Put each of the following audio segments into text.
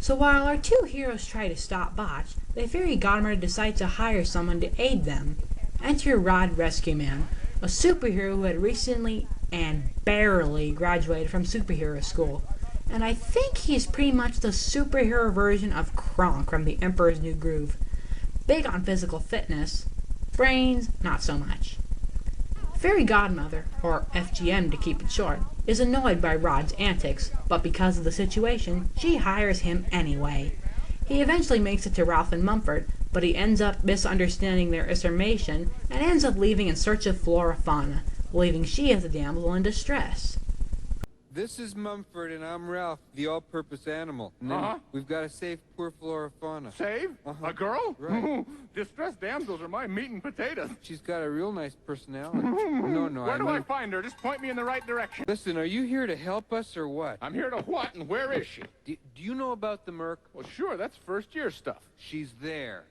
So while our two heroes try to stop Botch, the fairy godmother decides to hire someone to aid them. Enter Rod Rescue Man, a superhero who had recently and barely graduated from superhero school. And I think he's pretty much the superhero version of Kronk from The Emperor's New Groove. Big on physical fitness, brains not so much. Fairy Godmother, or FGM to keep it short, is annoyed by Rod's antics, but because of the situation, she hires him anyway. He eventually makes it to Ralph and Mumford, but he ends up misunderstanding their information and ends up leaving in search of Flora Fauna, believing she is a damsel in distress. This is Mumford, and I'm Ralph, the all-purpose animal. And then we've got to save poor Flora Fauna. Save? A girl? Right. Distressed damsels are my meat and potatoes. She's got a real nice personality. No, Where do I find her? Just point me in the right direction. Listen, are you here to help us or what? I'm here to what, and where is she? Do you know about the Merk? Well, sure, that's first-year stuff. She's there.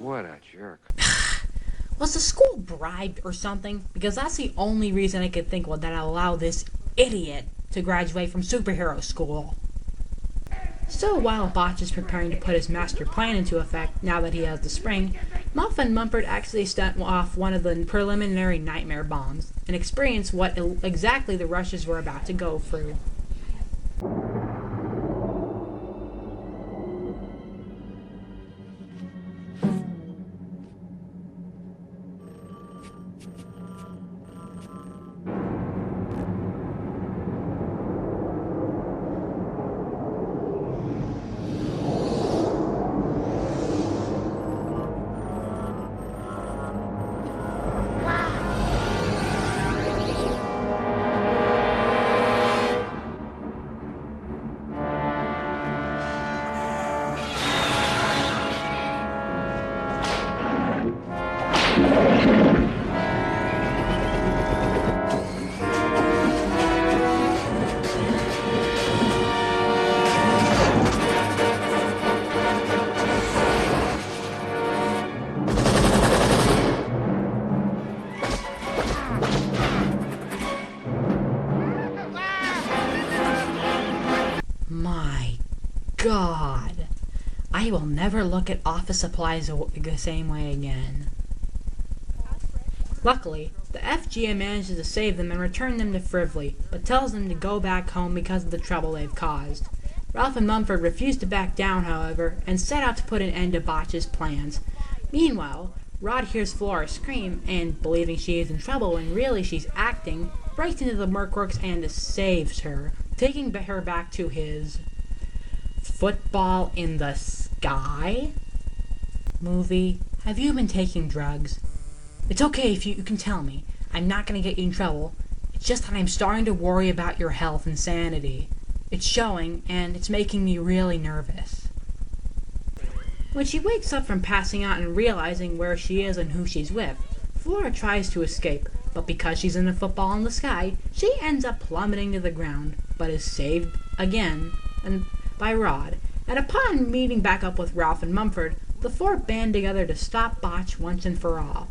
What a jerk. Was the school bribed or something? Because that's the only reason I could think of that allowed this idiot to graduate from superhero school. So while Botch is preparing to put his master plan into effect now that he has the spring, Muff and Mumford actually set off one of the preliminary nightmare bombs and experience what exactly the rushes were about to go through. My God, I will never look at office supplies the same way again. Luckily, the FGM manages to save them and return them to Frively, but tells them to go back home because of the trouble they've caused. Ralph and Mumford refuse to back down, however, and set out to put an end to Botch's plans. Meanwhile, Rod hears Flora scream, and, believing she is in trouble when really she's acting, breaks into the Merkworks and saves her, taking her back to his football in the sky movie. Have you been taking drugs? It's okay if you can tell me. I'm not going to get you in trouble. It's just that I'm starting to worry about your health and sanity. It's showing, and it's making me really nervous. When she wakes up from passing out and realizing where she is and who she's with, Flora tries to escape, but because she's in a football in the sky, she ends up plummeting to the ground, but is saved again by Rod. And upon meeting back up with Ralph and Mumford, the four band together to stop Botch once and for all.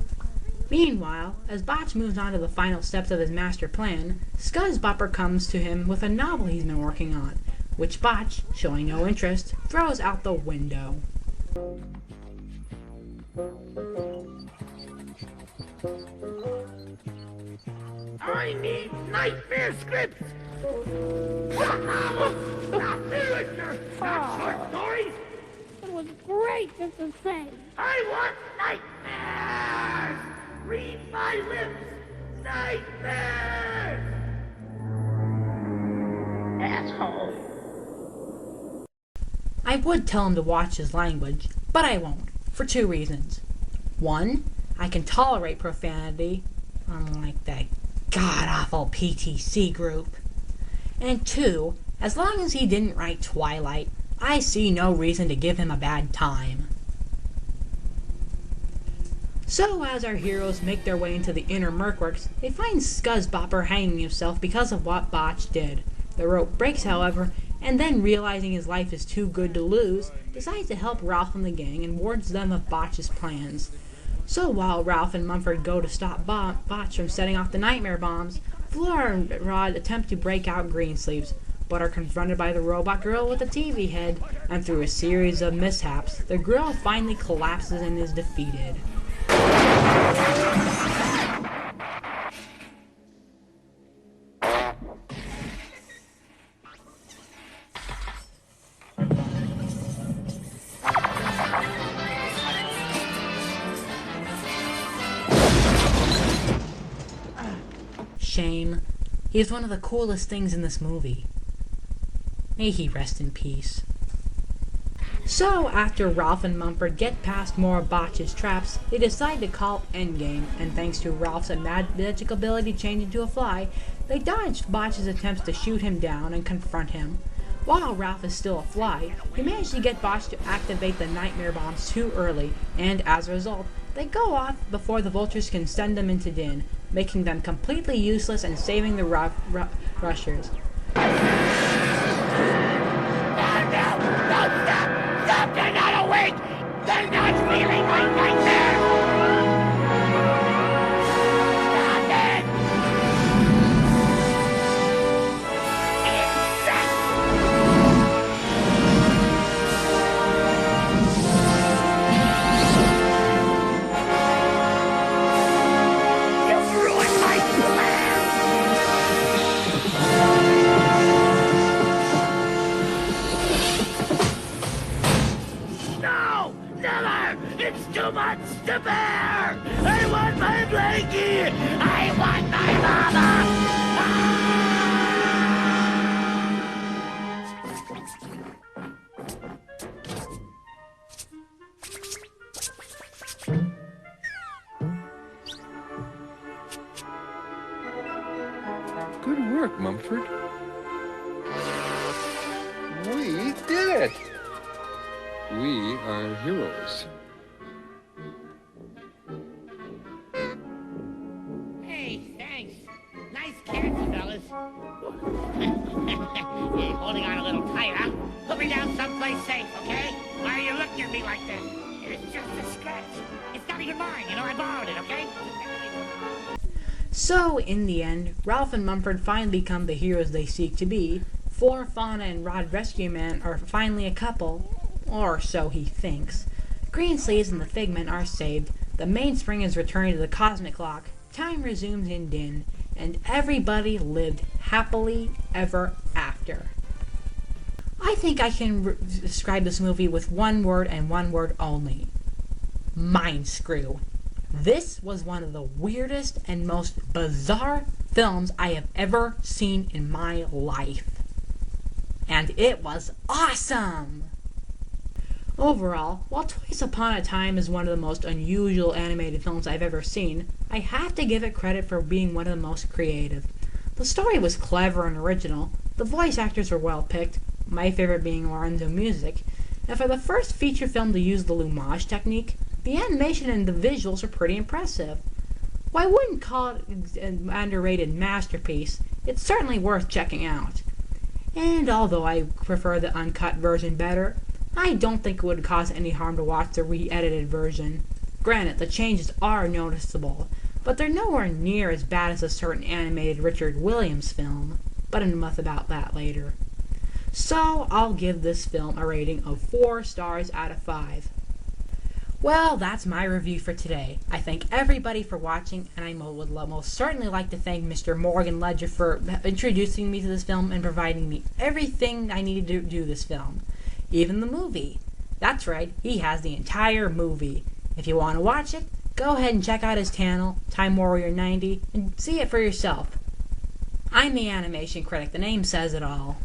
Meanwhile, as Botch moves on to the final steps of his master plan, Scuzzbopper comes to him with a novel he's been working on, which Botch, showing no interest, throws out the window. I need nightmare scripts! Not literature! Not short stories! It was great just the same. I want nightmares! Read my lips! Nightmares! Asshole! I would tell him to watch his language, but I won't, for two reasons. One, I can tolerate profanity, unlike that god-awful PTC group. And two, as long as he didn't write Twilight, I see no reason to give him a bad time. So as our heroes make their way into the inner Merkworks, they find Scuzzbopper hanging himself because of what Botch did. The rope breaks, however, and then realizing his life is too good to lose, decides to help Ralph and the gang and warns them of Botch's plans. So while Ralph and Mumford go to stop Botch from setting off the nightmare bombs, Flora and Rod attempt to break out Greensleeves, but are confronted by the robot girl with the TV head, and through a series of mishaps, the girl finally collapses and is defeated. Shame. He is one of the coolest things in this movie. May he rest in peace. So, after Ralph and Mumford get past more of Botch's traps, they decide to call Endgame, and thanks to Ralph's magic ability changing to a fly, they dodge Botch's attempts to shoot him down and confront him. While Ralph is still a fly, he managed to get Botch to activate the nightmare bombs too early, and as a result, they go off before the vultures can send them into Din, making them completely useless and saving the rushers. Stop! They're not awake! They're not feeling like nightmares! Stop it! You've ruined my plan! No! Never! It's too much to bear! I want my blankie! I want my mama! Good work, Mumford. We did it! We are heroes. Hey, thanks. Nice catch, fellas. You're holding on a little tight, huh? Put me down someplace safe, okay? Why are you looking at me like that? It's just a scratch. It's not even mine, you know? I borrowed it, okay? So, in the end, Ralph and Mumford finally become the heroes they seek to be. Flora, Fauna, and Rod Rescue Man are finally a couple, or so he thinks. Greensleeves and the Figment are saved, the mainspring is returned to the cosmic clock, time resumes in Din, and everybody lived happily ever after. I think I can describe this movie with one word and one word only. Mind screw. This was one of the weirdest and most bizarre films I have ever seen in my life. And it was awesome! Overall, while Twice Upon a Time is one of the most unusual animated films I've ever seen, I have to give it credit for being one of the most creative. The story was clever and original, the voice actors were well picked, my favorite being Lorenzo Music, and for the first feature film to use the Lumage technique, the animation and the visuals are pretty impressive. While I wouldn't call it an underrated masterpiece, it's certainly worth checking out. And although I prefer the uncut version better, I don't think it would cause any harm to watch the re-edited version. Granted, the changes are noticeable, but they're nowhere near as bad as a certain animated Richard Williams film, but enough about that later. So, I'll give this film a rating of 4 stars out of 5. Well, that's my review for today. I thank everybody for watching, and I would most certainly like to thank Mr. Morgan Ledger for introducing me to this film and providing me everything I needed to do this film. Even the movie. That's right, he has the entire movie. If you want to watch it, go ahead and check out his channel, Time Warrior 90, and see it for yourself. I'm the Animation Critic, the name says it all.